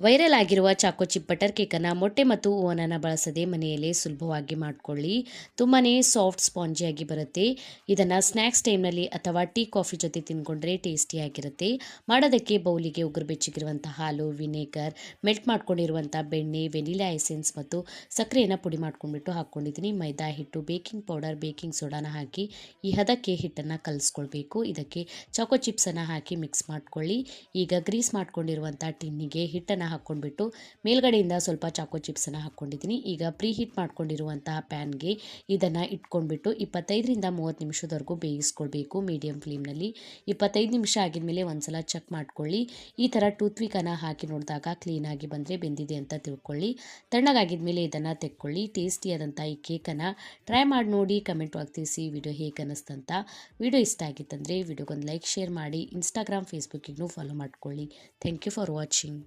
Viral ಆಗಿರುವ Chacko chip butter ಕೇಕನ್ನು ಮೊಟ್ಟೆ ಮತ್ತು ಓವನನ್ನು ಬಳಸದೆ ಮನೆಯಲ್ಲೇ ಸುಲಭವಾಗಿ ಮಾಡಿಕೊಳ್ಳಿ. ತುಂಬಾ ಸಾಫ್ಟ್ ಸ್ಪಾಂಜಿಯಾಗಿ ಬರುತ್ತೆ. ಇದನ್ನು ಸ್ನ್ಯಾಕ್ಸ್ ಟೈಮ್ನಲ್ಲಿ ಅಥವಾ ಟೀ ಕಾಫಿ ಜೊತೆ ತಿಂದ್ಕೊಂಡ್ರೆ ಟೇಸ್ಟಿಯಾಗಿರುತ್ತೆ. ಮಾಡೋದಕ್ಕೆ ಬೌಲಿಗೆ ಉಗುರು ಬೆಚ್ಚಗಿರುವಂಥ ಹಾಲು, ವಿನೆಗರ್, ಮೆಲ್ಟ್ ಮಾಡ್ಕೊಂಡಿರುವಂಥ ಬೆಣ್ಣೆ, ವೆನಿಲಾ ಎಸೆನ್ಸ್ ಮತ್ತು ಸಕ್ಕರೆಯನ್ನು ಪುಡಿ ಮಾಡ್ಕೊಂಡ್ಬಿಟ್ಟು ಹಾಕ್ಕೊಂಡಿದ್ದೀನಿ. ಮೈದಾ ಹಿಟ್ಟು, ಬೇಕಿಂಗ್ ಪೌಡರ್, ಬೇಕಿಂಗ್ ಸೋಡಾನ ಹಾಕಿ ಈ ಹದಕ್ಕೆ ಹಿಟ್ಟನ್ನು ಕಲಿಸ್ಕೊಳ್ಬೇಕು. ಇದಕ್ಕೆ ಚಾಕೋ ಚಿಪ್ಸನ್ನು ಹಾಕಿ ಮಿಕ್ಸ್ ಮಾಡ್ಕೊಳ್ಳಿ. ಈಗ ಗ್ರೀಸ್ ಮಾಡ್ಕೊಂಡಿರುವಂಥ ಟಿನ್ನಿಗೆ ಹಿಟ್ಟನ್ನು ಹಾಕ್ಕೊಂಡ್ಬಿಟ್ಟು ಮೇಲ್ಗಡೆಯಿಂದ ಸ್ವಲ್ಪ ಚಾಕೋ ಚಿಪ್ಸನ್ನು ಹಾಕ್ಕೊಂಡಿದ್ದೀನಿ. ಈಗ ಪ್ರೀ ಹೀಟ್ ಮಾಡ್ಕೊಂಡಿರುವಂತಹ ಪ್ಯಾನ್ಗೆ ಇದನ್ನು ಇಟ್ಕೊಂಡ್ಬಿಟ್ಟು 25ರಿಂದ 30 ನಿಮಿಷದವರೆಗೂ ಬೇಯಿಸ್ಕೊಳ್ಬೇಕು ಮೀಡಿಯಂ ಫ್ಲೇಮ್ನಲ್ಲಿ. 25 ನಿಮಿಷ ಆಗಿದ್ಮೇಲೆ ಒಂದ್ಸಲ ಚೆಕ್ ಮಾಡ್ಕೊಳ್ಳಿ. ಈ ಥರ ಟೂತ್ಪಿಕನ್ನು ಹಾಕಿ ನೋಡಿದಾಗ ಕ್ಲೀನಾಗಿ ಬಂದರೆ ಬೆಂದಿದೆ ಅಂತ ತಿಳ್ಕೊಳ್ಳಿ. ತಣ್ಣಗಾಗಿದ್ಮೇಲೆ ಇದನ್ನು ತೆಕ್ಕೊಳ್ಳಿ. ಟೇಸ್ಟಿಯಾದಂಥ ಈ ಕೇಕನ್ನು ಟ್ರೈ ಮಾಡಿ ನೋಡಿ, ಕಮೆಂಟ್ ಆಗಿ ತಿಳಿಸಿ ವಿಡಿಯೋ ಹೇಗೆ ಅನ್ನಿಸ್ತಂತ. ವಿಡಿಯೋ ಇಷ್ಟ ಆಗಿತ್ತಂದರೆ ವಿಡಿಯೋಗೊಂದು ಲೈಕ್, ಶೇರ್ ಮಾಡಿ. ಇನ್ಸ್ಟಾಗ್ರಾಮ್, ಫೇಸ್ಬುಕ್ಕಿಗೂ ಫಾಲೋ ಮಾಡ್ಕೊಳ್ಳಿ. Thank you for watching.